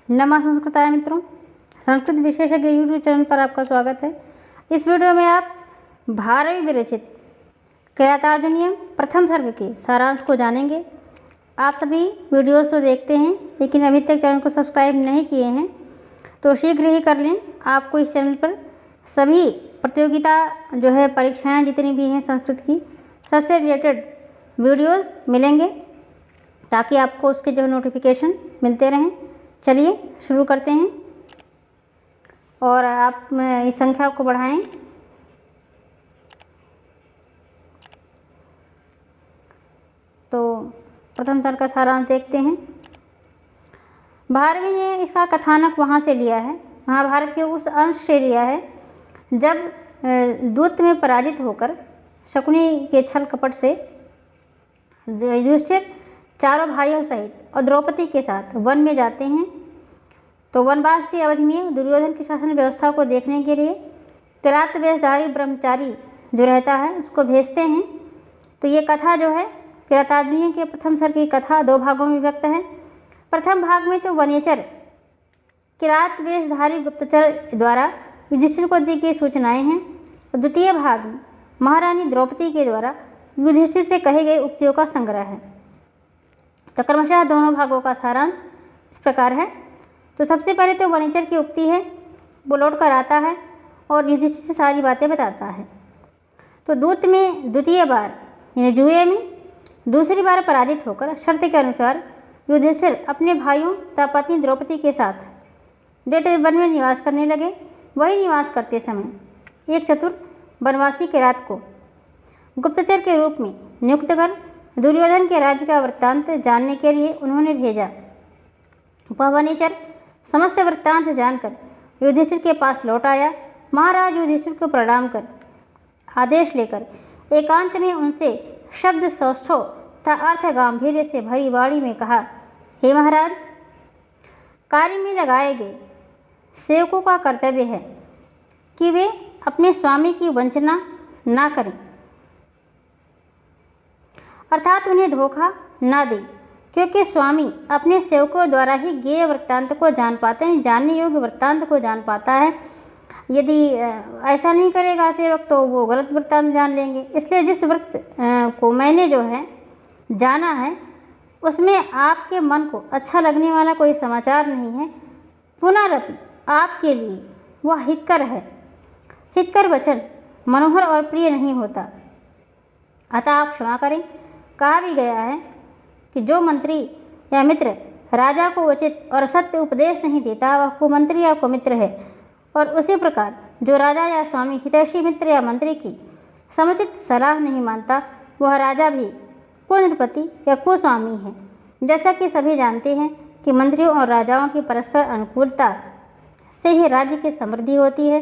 नमः संस्कृताय मित्रों, संस्कृत विशेषज्ञ यूट्यूब चैनल पर आपका स्वागत है। इस वीडियो में आप भारवी विरचित किरातार्जुनीयम प्रथम सर्ग के सारांश को जानेंगे। आप सभी वीडियोस तो देखते हैं, लेकिन अभी तक चैनल को सब्सक्राइब नहीं किए हैं तो शीघ्र ही कर लें। आपको इस चैनल पर सभी प्रतियोगिता परीक्षाएँ जितनी भी हैं संस्कृत की, सबसे रिलेटेड वीडियोज़ मिलेंगे ताकि आपको उसके नोटिफिकेशन मिलते रहें। चलिए शुरू करते हैं और आप इस संख्या को बढ़ाएं। तो प्रथम सर्ग का सारांश देखते हैं। भारवी ने इसका कथानक वहाँ से लिया है, महाभारत के उस अंश से लिया है जब दूत में पराजित होकर शकुनी के छल कपट से युधिष्ठिर चारों भाइयों सहित और द्रौपदी के साथ वन में जाते हैं। तो वनवास की अवधि में दुर्योधन की शासन व्यवस्था को देखने के लिए किरात वेशधारी ब्रह्मचारी जो रहता है उसको भेजते हैं। तो ये कथा किरातार्जुनीय के प्रथम सर्ग की कथा दो भागों में विभक्त है। प्रथम भाग में तो वनेचर किरात वेशधारी गुप्तचर द्वारा युधिष्ठिर को दी गई सूचनाएँ हैं। और द्वितीय भाग में महारानी द्रौपदी के द्वारा युधिष्ठिर से कहे गए उक्तियों का संग्रह है। तो क्रमशः दोनों भागों का सारांश इस प्रकार है। तो सबसे पहले तो वनेचर की उक्ति है, वो लौट कर आता है और युधिष्ठिर से सारी बातें बताता है। तो दूत में द्वितीय बार यानी जुए में दूसरी बार पराजित होकर शर्त के अनुसार युधिष्ठिर अपने भाइयों तथा पत्नी द्रौपदी के साथ दैत्य वन में निवास करने लगे। वही निवास करते समय एक चतुर वनवासी किरात को गुप्तचर के रूप में नियुक्त कर दुर्योधन के राज्य का वृत्तांत जानने के लिए उन्होंने भेजा। वह वनेचर समस्त वृत्तांत जानकर युधिष्ठिर के पास लौट आया। महाराज युधिष्ठिर को प्रणाम कर आदेश लेकर एकांत में उनसे शब्द सौष्ठव तथा अर्थ गांभीर्य से भरी वाणी में कहा, हे महाराज, कार्य में लगाए गए सेवकों का कर्तव्य है कि वे अपने स्वामी की वंचना ना करें, अर्थात उन्हें धोखा ना दें, क्योंकि स्वामी अपने सेवकों द्वारा ही ज्ञेय वृत्तांत को जान पाते हैं, जानने योग्य वृत्तांत को जान पाता है। यदि ऐसा नहीं करेगा सेवक तो वो गलत वृत्तांत जान लेंगे। इसलिए जिस वृत्त को मैंने जाना है उसमें आपके मन को अच्छा लगने वाला कोई समाचार नहीं है। पुनरपि आपके लिए वह हितकर है। हितकर वचन मनोहर और प्रिय नहीं होता, अतः आप क्षमा करें। कहा भी गया है कि जो मंत्री या मित्र राजा को उचित और सत्य उपदेश नहीं देता वह कुमंत्री या कुमित्र है। और उसी प्रकार जो राजा या स्वामी हितैषी मित्र या मंत्री की समुचित सलाह नहीं मानता वह राजा भी कुनृपति या कुस्वामी है। जैसा कि सभी जानते हैं कि मंत्रियों और राजाओं की परस्पर अनुकूलता से ही राज्य की समृद्धि होती है।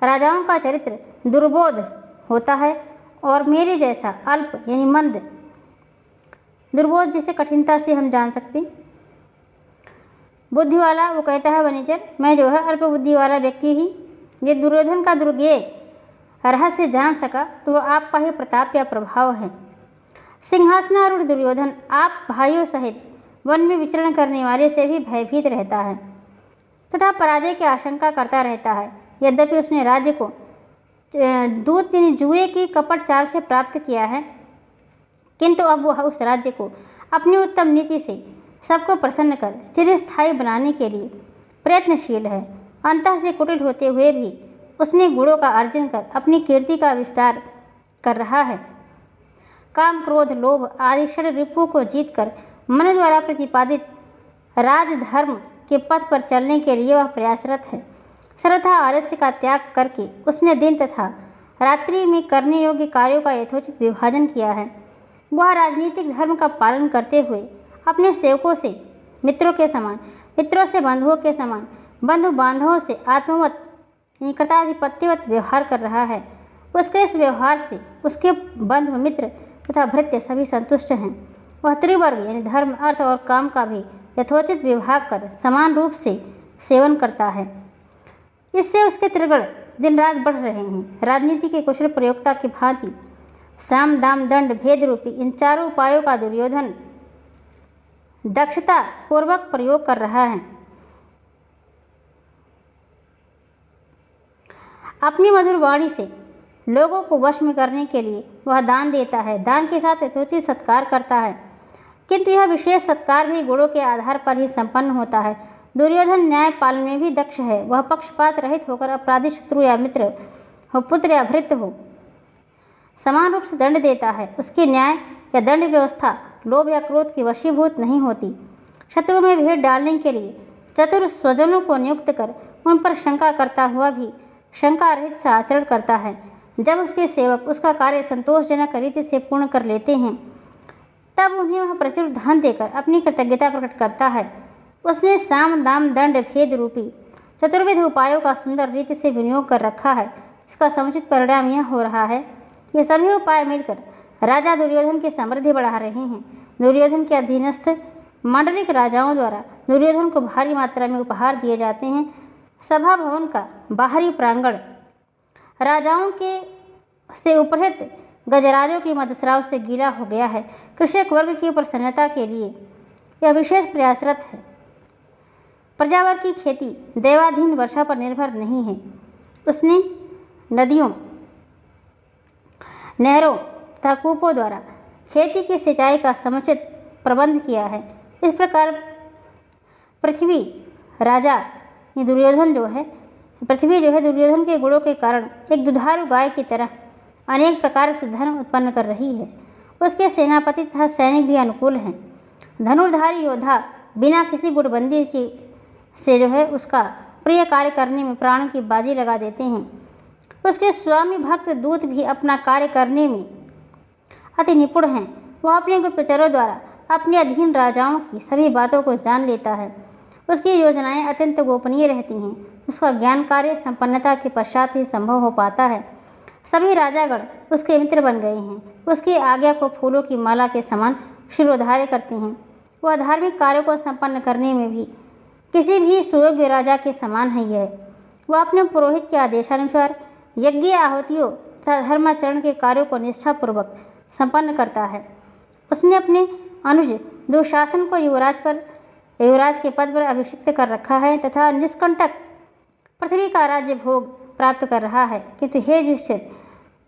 राजाओं का चरित्र दुर्बोध होता है और मेरे जैसा अल्प यानी मंद दुर्बोध जिसे कठिनता से हम जान सकते बुद्धि वाला, वो कहता है वनेचर, मैं अल्प बुद्धि वाला व्यक्ति ही ये दुर्योधन का दुर्गेय रहस्य जान सका तो वो आपका ही प्रताप या प्रभाव है। सिंहासनारूढ़ दुर्योधन आप भाइयों सहित वन में विचरण करने वाले से भी भयभीत रहता है तथा पराजय की आशंका करता रहता है। यद्यपि उसने राज्य को दूत यानी जुए की कपट चाल से प्राप्त किया है, किंतु अब वह उस राज्य को अपनी उत्तम नीति से सबको प्रसन्न कर चिरस्थायी बनाने के लिए प्रयत्नशील है। अंतः से कुटिल होते हुए भी उसने गुणों का अर्जन कर अपनी कीर्ति का विस्तार कर रहा है। काम, क्रोध, लोभ आदि षड रिपु को जीतकर मन द्वारा प्रतिपादित राजधर्म के पथ पर चलने के लिए वह प्रयासरत है। सर्वथा आलस्य का त्याग करके उसने दिन तथा रात्रि में करने योग्य कार्यों का यथोचित विभाजन किया है। वह राजनीतिक धर्म का पालन करते हुए अपने सेवकों से मित्रों के समान, मित्रों से बंधुओं के समान, बंधु बांधवों से आत्मवत निकटाधिपत्यवत व्यवहार कर रहा है। उसके इस व्यवहार से उसके बंधु, मित्र तथा भृत्य सभी संतुष्ट हैं। वह त्रिवर्ग यानी धर्म, अर्थ और काम का भी यथोचित विभाग कर समान रूप से सेवन करता है। इससे उसके त्रिगुण दिन रात बढ़ रहे हैं। राजनीति के कुशल प्रयोक्ता की भांति साम, दाम, दंड, भेद रूपी इन चारों उपायों का दुर्योधन दक्षता पूर्वक प्रयोग कर रहा है। अपनी मधुर वाणी से लोगों को वश में करने के लिए वह दान देता है, दान के साथ यथोचित सत्कार करता है, किंतु यह विशेष सत्कार भी गुणों के आधार पर ही संपन्न होता है। दुर्योधन न्याय पालन में भी दक्ष है। वह पक्षपात रहित होकर अपराधी शत्रु या मित्र हो, पुत्र या भृत्य हो, समान रूप से दंड देता है। उसकी न्याय या दंड व्यवस्था लोभ या क्रोध की वशीभूत नहीं होती। शत्रु में भेद डालने के लिए चतुर स्वजनों को नियुक्त कर उन पर शंका करता हुआ भी शंका रहित सा आचरण करता है। जब उसके सेवक उसका कार्य संतोषजनक रीति से पूर्ण कर लेते हैं, तब उन्हें वह प्रचुर धन देकर अपनी कृतज्ञता प्रकट करता है। उसने साम दाम दंड भेद रूपी चतुर्विध उपायों का सुंदर रीति से विनियोग कर रखा है। इसका समुचित परिणाम यह हो रहा है, ये सभी उपाय मिलकर राजा दुर्योधन की समृद्धि बढ़ा रहे हैं। दुर्योधन के अधीनस्थ मांडलिक राजाओं द्वारा दुर्योधन को भारी मात्रा में उपहार दिए जाते हैं। सभा भवन का बाहरी प्रांगण राजाओं के से उपहृत गजराजों की मदस्राव से गीला हो गया है। कृषक वर्ग की प्रसन्नता के लिए यह विशेष प्रयासरत है। प्रजावर की खेती देवाधीन वर्षा पर निर्भर नहीं है। उसने नदियों, नहरों तथा कूपों द्वारा खेती की सिंचाई का समुचित प्रबंध किया है। इस प्रकार पृथ्वी दुर्योधन जो है दुर्योधन के गुणों के कारण एक दुधारू गाय की तरह अनेक प्रकार से धन उत्पन्न कर रही है। उसके सेनापति तथा सैनिक भी अनुकूल हैं। धनुर्धारी योद्धा बिना किसी गुटबंदी की से उसका प्रिय कार्य करने में प्राण की बाजी लगा देते हैं। उसके स्वामी भक्त दूत भी अपना कार्य करने में अति निपुण हैं। वह अपने गुप्तचरों द्वारा अपने अधीन राजाओं की सभी बातों को जान लेता है। उसकी योजनाएं अत्यंत गोपनीय रहती हैं। उसका ज्ञान कार्य संपन्नता के पश्चात ही संभव हो पाता है। सभी राजागण उसके मित्र बन गए हैं। उसकी आज्ञा को फूलों की माला के समान शिरोधार्य करते हैं। वह धार्मिक कार्यों को संपन्न करने में भी किसी भी सुयोग्य राजा के समान है। वह अपने पुरोहित के आदेशानुसार यज्ञ, आहुतियों तथा धर्माचरण के कार्यों को निष्ठापूर्वक संपन्न करता है। उसने अपने अनुज दुशासन को युवराज के पद पर अभिषिक्त कर रखा है तथा निष्कंटक पृथ्वी का राज्य भोग प्राप्त कर रहा है। किंतु हे युधिष्ठिर,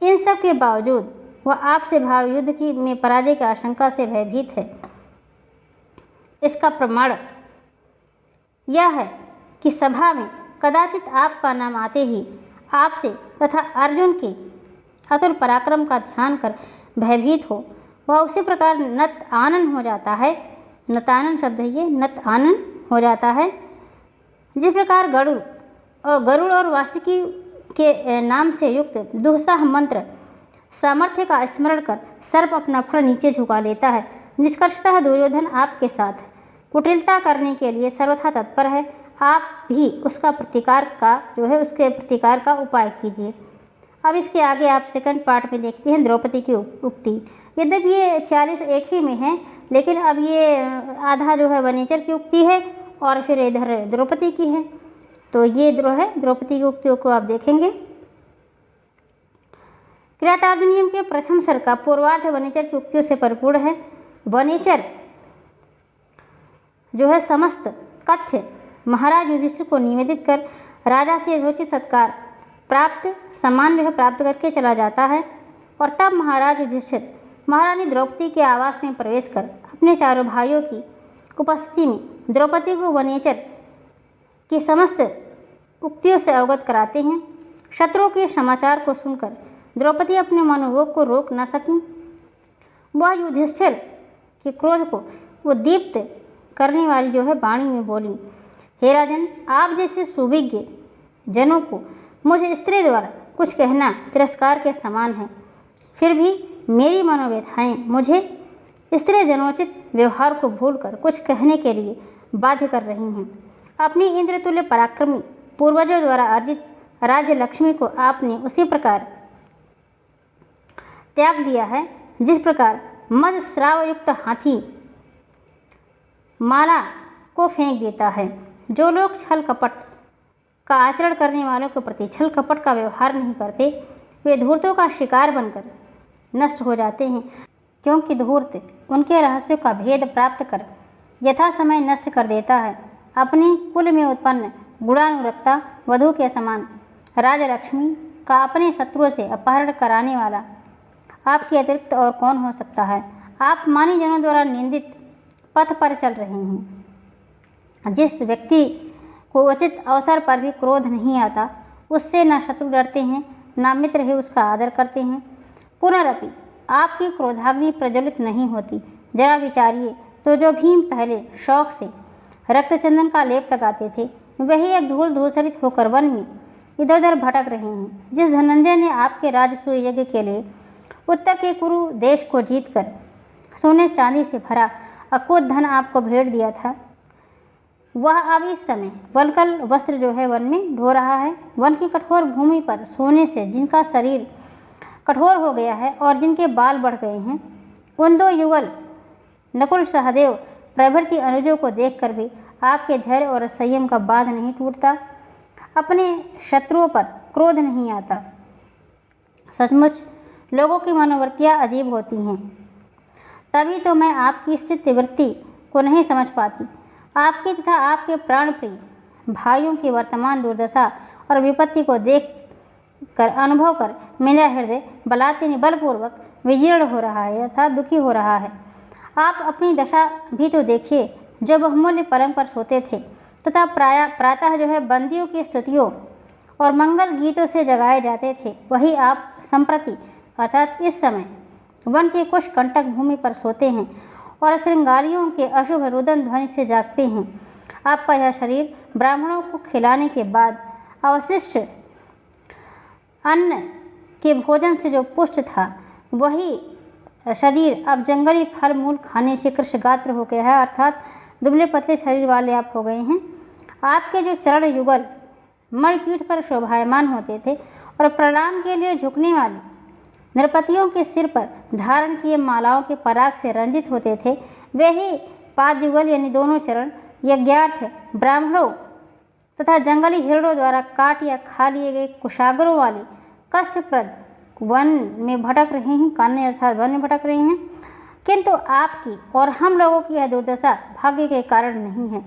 इन सब के बावजूद वह आपसे भाव युद्ध में पराजय की आशंका से भयभीत है। इसका प्रमाण यह है कि सभा में कदाचित आपका नाम आते ही आपसे तथा अर्जुन के अतुल पराक्रम का ध्यान कर भयभीत हो। वह उसी प्रकार नत आनन हो जाता है। नतानन शब्द है ये, नत आनन हो जाता है। जिस प्रकार गरुड़ और वासुकी के नाम से युक्त दुस्साह मंत्र सामर्थ्य का स्मरण कर सर्प अपना फड़ नीचे झुका लेता है। निष्कर्षतः दुर्योधन आपके साथ कुटिलता करने के लिए सर्वथा तत्पर है। आप भी उसके प्रतिकार का उपाय कीजिए। अब इसके आगे आप सेकंड पार्ट में देखते हैं द्रौपदी की उक्ति। यद्यपि ये 46 एक ही में है, लेकिन अब ये आधा वनेचर की उक्ति है और फिर इधर द्रौपदी की है। तो ये द्रौपदी की उक्तियों को आप देखेंगे। किरातार्जुनीयम के प्रथम स्वर का पूर्वार्ध वनेचर की उक्तियों से परिपूर्ण है। वनेचर समस्त कथ्य महाराज युधिष्ठिर को निवेदित कर राजा से यथोचित सत्कार सम्मान प्राप्त करके चला जाता है। और तब महाराज युधिष्ठिर महारानी द्रौपदी के आवास में प्रवेश कर अपने चारों भाइयों की उपस्थिति में द्रौपदी को वनेचर की समस्त उक्तियों से अवगत कराते हैं। शत्रुओं के समाचार को सुनकर द्रौपदी अपने मनोवेग को रोक न सकी। वह युधिष्ठिर के क्रोध को उद्दीप्त करने वाली वाणी में बोली, हे राजन, आप जैसे सुविज्ञ जनों को मुझ स्त्री द्वारा कुछ कहना तिरस्कार के समान है। फिर भी मेरी मनोव्यथाएं मुझे स्त्री जनोचित व्यवहार को भूलकर कुछ कहने के लिए बाध्य कर रही हैं। अपनी इंद्रतुल्य पराक्रमी पूर्वजों द्वारा अर्जित राज्य लक्ष्मी को आपने उसी प्रकार त्याग दिया है जिस प्रकार मद श्राव युक्त हाथी माला को फेंक देता है। जो लोग छल कपट का आचरण करने वालों के प्रति छल कपट का व्यवहार नहीं करते, वे धूर्तों का शिकार बनकर नष्ट हो जाते हैं, क्योंकि धूर्त उनके रहस्यों का भेद प्राप्त कर यथा समय नष्ट कर देता है। अपने कुल में उत्पन्न गुणानुरक्ता वधु के समान राजलक्ष्मी का अपने शत्रुओं से अपहरण कराने वाला आपके अतिरिक्त और कौन हो सकता है। आप मानी जनों द्वारा निंदित पथ पर चल रहे हैं। जिस व्यक्ति को उचित अवसर पर भी क्रोध नहीं आता, उससे न शत्रु डरते हैं, न मित्र ही उसका आदर करते हैं। पुनरपि आपकी क्रोधाग्नि प्रज्वलित नहीं होती। जरा विचारिए तो जो भीम पहले शौक से रक्तचंदन का लेप लगाते थे, वही अब धूल धूसरित होकर वन में इधर उधर भटक रहे हैं। जिस धनंजय ने आपके राजसूय यज्ञ के लिए उत्तर के कुरु देश को जीतकर सोने चांदी से भरा अकूत धन आपको भेंट दिया था, वह अब इस समय वलकल वस्त्र जो है वन में ढो रहा है। वन की कठोर भूमि पर सोने से जिनका शरीर कठोर हो गया है और जिनके बाल बढ़ गए हैं, उन दो युगल नकुल सहदेव प्रभृति अनुजों को देखकर भी आपके धैर्य और संयम का बांध नहीं टूटता, अपने शत्रुओं पर क्रोध नहीं आता। सचमुच लोगों की मनोवृत्तियाँ अजीब होती हैं। तभी तो मैं आपकी इस चित्तवृत्ति को नहीं समझ पाती। आपकी तथा आपके प्राण प्रिय भाइयों की वर्तमान दुर्दशा और विपत्ति को देख कर अनुभव कर मेरा हृदय बलपूर्वक विजीर्ण हो रहा है, अर्थात दुखी हो रहा है। आप अपनी दशा भी तो देखिए। जो बहुमूल्य पलंग पर सोते थे तथा प्रातः जो है बंदियों की स्तुतियों और मंगल गीतों से जगाए जाते थे, वही आप संप्रति अर्थात इस समय वन की कुश कंटक भूमि पर सोते हैं और श्रृंगारियों के अशुभ रुदन ध्वनि से जागते हैं। आपका यह शरीर ब्राह्मणों को खिलाने के बाद अवशिष्ट अन्न के भोजन से जो पुष्ट था, वही शरीर अब जंगली फल मूल खाने से कृशगात्र हो गया है, अर्थात दुबले पतले शरीर वाले आप हो गए हैं। आपके जो चरण युगल मणिपीठ पर शोभायमान होते थे और प्रणाम के लिए झुकने वाले नृपतियों के सिर पर धारण किए मालाओं के पराग से रंजित होते थे, वे ही पाद युगल यानी दोनों चरण यज्ञार्थ ब्राह्मणों तथा जंगली हिरणों द्वारा काट या खा लिए गए कुशाग्रों वाले कष्टप्रद वन में भटक रहे हैं, कानने अर्थात वन में भटक रहे हैं। किंतु आपकी और हम लोगों की यह दुर्दशा भाग्य के कारण नहीं है,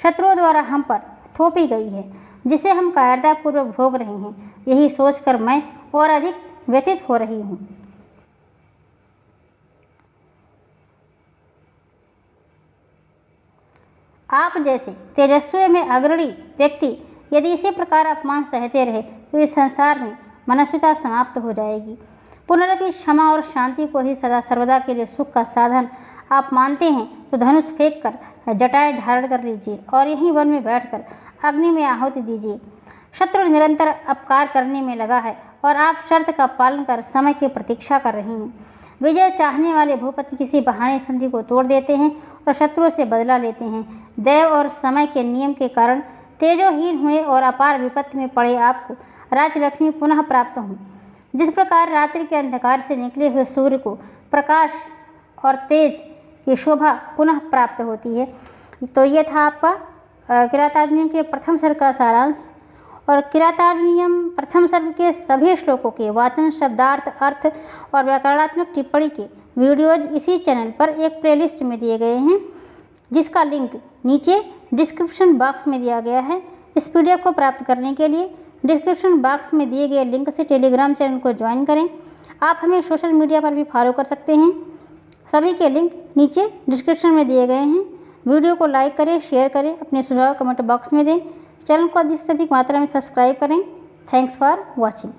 शत्रुओं द्वारा हम पर थोपी गई है, जिसे हम कायरतापूर्वक भोग रहे हैं। यही सोचकर मैं और अधिक व्यथित हो रही हूँ। आप जैसे तेजस्वी में अग्रणी व्यक्ति यदि इसी प्रकार अपमान सहते रहे तो इस संसार में मनुष्यता समाप्त हो जाएगी। पुनरपि क्षमा और शांति को ही सदा सर्वदा के लिए सुख का साधन आप मानते हैं तो धनुष फेंक कर जटाएं धारण कर लीजिए और यहीं वन में बैठकर अग्नि में आहुति दीजिए। शत्रु निरंतर अपकार करने में लगा है और आप शर्त का पालन कर समय की प्रतीक्षा कर रहे हैं। विजय चाहने वाले भूपति किसी बहाने संधि को तोड़ देते हैं और शत्रुओं से बदला लेते हैं। दैव और समय के नियम के कारण तेजोहीन हुए और अपार विपत्ति में पड़े आपको राजलक्ष्मी पुनः प्राप्त हों। जिस प्रकार रात्रि के अंधकार से निकले हुए सूर्य को प्रकाश और तेज की शोभा पुनः प्राप्त होती है। तो ये था आपका किरातार्जुनीयम के प्रथम सर्ग का सारांश। और किरातार्जुनीयम प्रथम सर्ग के सभी श्लोकों के वाचन, शब्दार्थ, अर्थ और व्याकरणात्मक टिप्पणी के वीडियोज इसी चैनल पर एक प्लेलिस्ट में दिए गए हैं, जिसका लिंक नीचे डिस्क्रिप्शन बॉक्स में दिया गया है। इस पीडीएफ को प्राप्त करने के लिए डिस्क्रिप्शन बॉक्स में दिए गए लिंक से टेलीग्राम चैनल को ज्वाइन करें। आप हमें सोशल मीडिया पर भी फॉलो कर सकते हैं। सभी के लिंक नीचे डिस्क्रिप्शन में दिए गए हैं। वीडियो को लाइक करें, शेयर करें, अपने सुझाव कमेंट बॉक्स में दें। चैनल को अधिक से अधिक मात्रा में सब्सक्राइब करें। Thanks for watching.